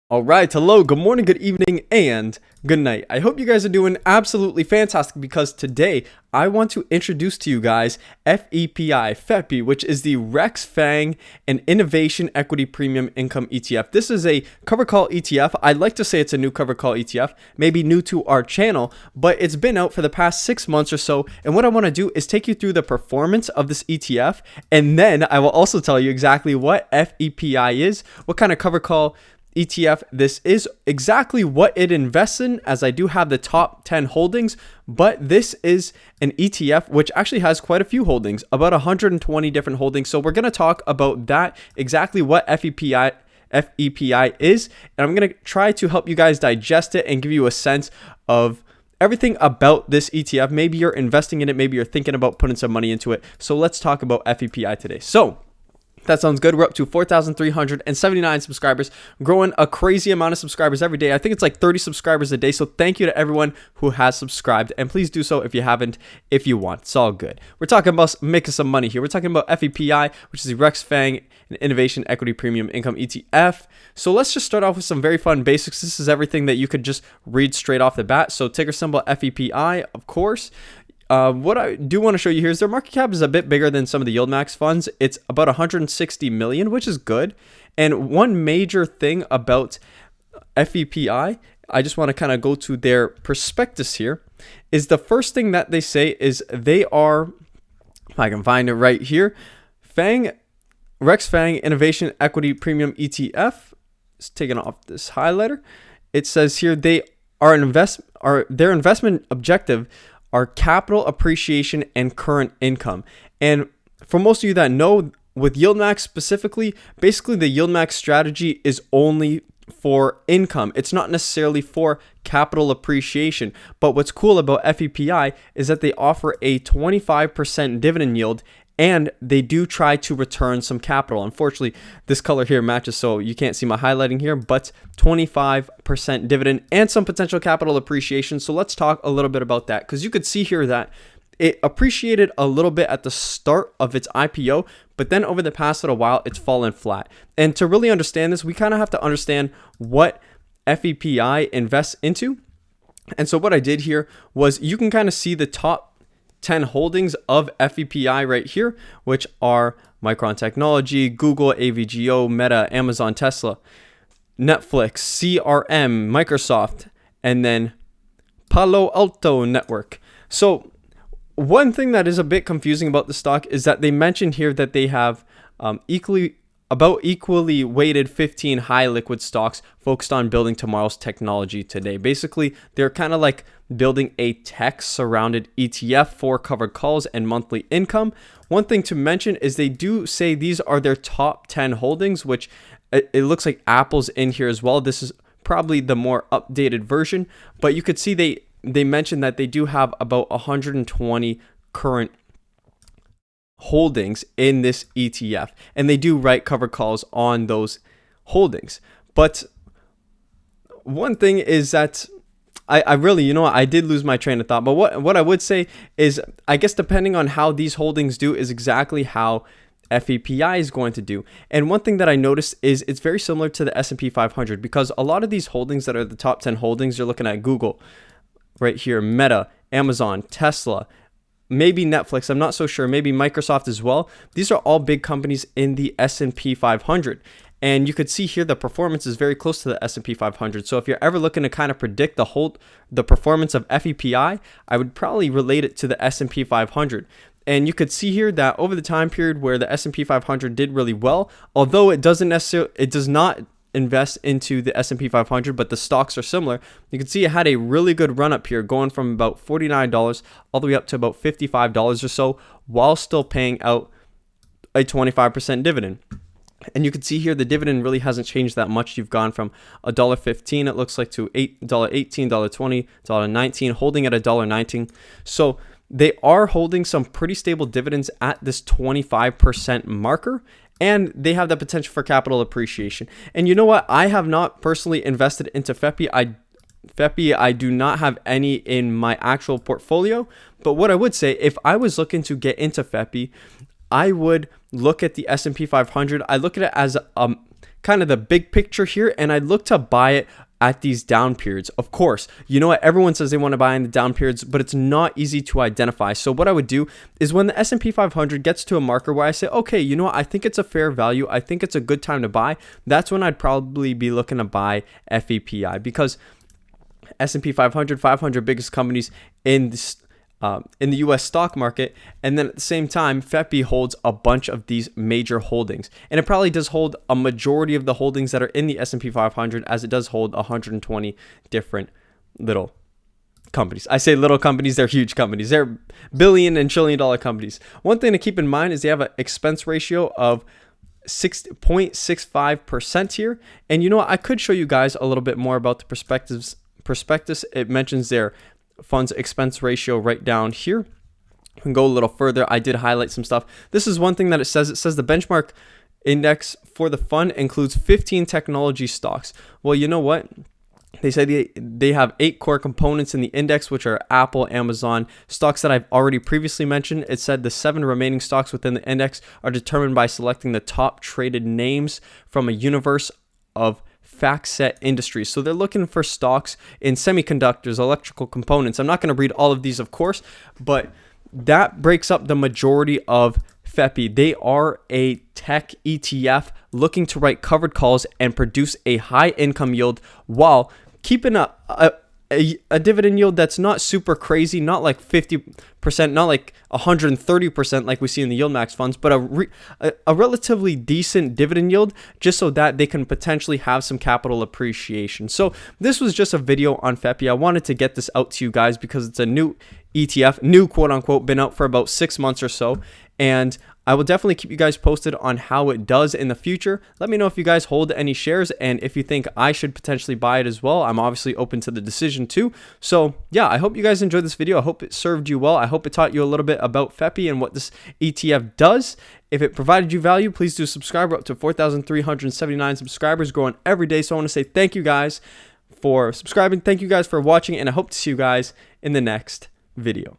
All right, hello, good morning, good evening, and good night. I hope you guys are doing absolutely fantastic because today I want to introduce to you guys FEPI, which is the Rex Fang and Innovation Equity Premium Income ETF. This is a covered call ETF. I'd like to say it's a new covered call ETF, maybe new to our channel, but it's been out for the past 6 months or so. And what I want to do is take you through the performance of this ETF, and then I will also tell you exactly what FEPI is, what kind of covered call ETF this is, exactly what it invests in, as I do have the top 10 holdings, but this is an ETF which actually has quite a few holdings, about 120 different holdings. So we're going to talk about that, exactly what FEPI is, and I'm going to try to help you guys digest it and give you a sense of everything about this ETF. Maybe you're investing in it, maybe you're thinking about putting some money into it. So let's talk about FEPI today. So that sounds good. We're up to 4,379 subscribers, growing a crazy amount of subscribers every day. I think it's like 30 subscribers a day. So thank you to everyone who has subscribed. And please do so if you haven't, if you want. It's all good. We're talking about making some money here. We're talking about FEPI, which is the Rex Fang and Innovation Equity Premium Income ETF. So let's just start off with some very fun basics. This is everything that you could just read straight off the bat. So ticker symbol FEPI, of course. What I do want to show you here is their market cap is a bit bigger than some of the yield max funds. It's about 160 million, which is good. And one major thing about FEPI, I just want to kind of go to their prospectus here, is the first thing that they say is they are, if I can find it right here, Rex Fang Innovation Equity Premium ETF. It's taken off this highlighter. It says here their investment objective are capital appreciation and current income. And for most of you that know, with yield max specifically, basically the yield max strategy is only for income. It's not necessarily for capital appreciation. But what's cool about FEPI is that they offer a 25% dividend yield, and they do try to return some capital. Unfortunately, this color here matches, so you can't see my highlighting here, but 25% dividend and some potential capital appreciation. So let's talk a little bit about that, because you could see here that it appreciated a little bit at the start of its IPO, but then over the past little while, it's fallen flat. And to really understand this, we kind of have to understand what FEPI invests into. And so what I did here was, you can kind of see the top 10 holdings of FEPI right here, which are Micron Technology, Google, AVGO, Meta, Amazon, Tesla, Netflix, CRM, Microsoft, and then Palo Alto Network. So one thing that is a bit confusing about the stock is that they mention here that they have equally weighted 15 high liquid stocks focused on building tomorrow's technology today. Basically, they're kind of like building a tech surrounded ETF for covered calls and monthly income. One thing to mention is they do say these are their top 10 holdings, which it looks like Apple's in here as well. This is probably the more updated version, but you could see they mentioned that they do have about 120 current holdings in this ETF, and they do write covered calls on those holdings. But one thing is that I really, I did lose my train of thought. But what I would say is, I guess depending on how these holdings do is exactly how FEPI is going to do. And one thing that I noticed is it's very similar to the S&P 500, because a lot of these holdings that are the top 10 holdings, you're looking at Google right here, Meta, Amazon, Tesla, maybe Netflix, I'm not so sure, maybe Microsoft as well. These are all big companies in the S&P 500. And you could see here the performance is very close to the S&P 500. So if you're ever looking to kind of predict the performance of FEPI, I would probably relate it to the S&P 500. And you could see here that over the time period where the S&P 500 did really well, although it does not invest into the S&P 500, but the stocks are similar. You can see it had a really good run up here, going from about $49 all the way up to about $55 or so, while still paying out a 25% dividend. And you can see here the dividend really hasn't changed that much. You've gone from $1.15, it looks like, to $8.18, $1.20, $1.19, holding at $1.19. So they are holding some pretty stable dividends at this 25% marker, and they have the potential for capital appreciation. And you know what? I have not personally invested into FEPI. I do not have any in my actual portfolio. But what I would say, if I was looking to get into FEPI, I would look at the S&P 500. I look at it as kind of the big picture here, and I'd look to buy it at these down periods. Of course, you know what? Everyone says they want to buy in the down periods, but it's not easy to identify. So what I would do is when the S&P 500 gets to a marker where I say, okay, you know what? I think it's a fair value. I think it's a good time to buy. That's when I'd probably be looking to buy FEPI, because S&P 500 biggest companies in the U.S. stock market, and then at the same time, FEPI holds a bunch of these major holdings, and it probably does hold a majority of the holdings that are in the S&P 500, as it does hold 120 different little companies. I say little companies, they're huge companies. They're billion and trillion dollar companies. One thing to keep in mind is they have an expense ratio of 6.65% here, and you know what? I could show you guys a little bit more about the prospectus. It mentions their funds expense ratio right down here. You can go a little further. I did highlight some stuff. This is one thing that it says. It says the benchmark index for the fund includes 15 technology stocks. Well, you know what? They say they have 8 core components in the index, which are Apple, Amazon, stocks that I've already previously mentioned. It said the 7 remaining stocks within the index are determined by selecting the top traded names from a universe of FactSet Industries. So they're looking for stocks in semiconductors, electrical components. I'm not going to read all of these, of course, but that breaks up the majority of FEPI. They are a tech ETF looking to write covered calls and produce a high income yield while keeping a dividend yield that's not super crazy, not like 50%, not like 130% like we see in the yield max funds, but a relatively decent dividend yield, just so that they can potentially have some capital appreciation. So this was just a video on FEPI. I wanted to get this out to you guys because it's a new ETF, new quote unquote, been out for about 6 months or so, and I will definitely keep you guys posted on how it does in the future. Let me know if you guys hold any shares and if you think I should potentially buy it as well. I'm obviously open to the decision too. So yeah, I hope you guys enjoyed this video. I hope it served you well. I hope it taught you a little bit about FEPI and what this ETF does. If it provided you value, please do subscribe. We're up to 4,379 subscribers, growing every day. So I want to say thank you guys for subscribing. Thank you guys for watching, and I hope to see you guys in the next video.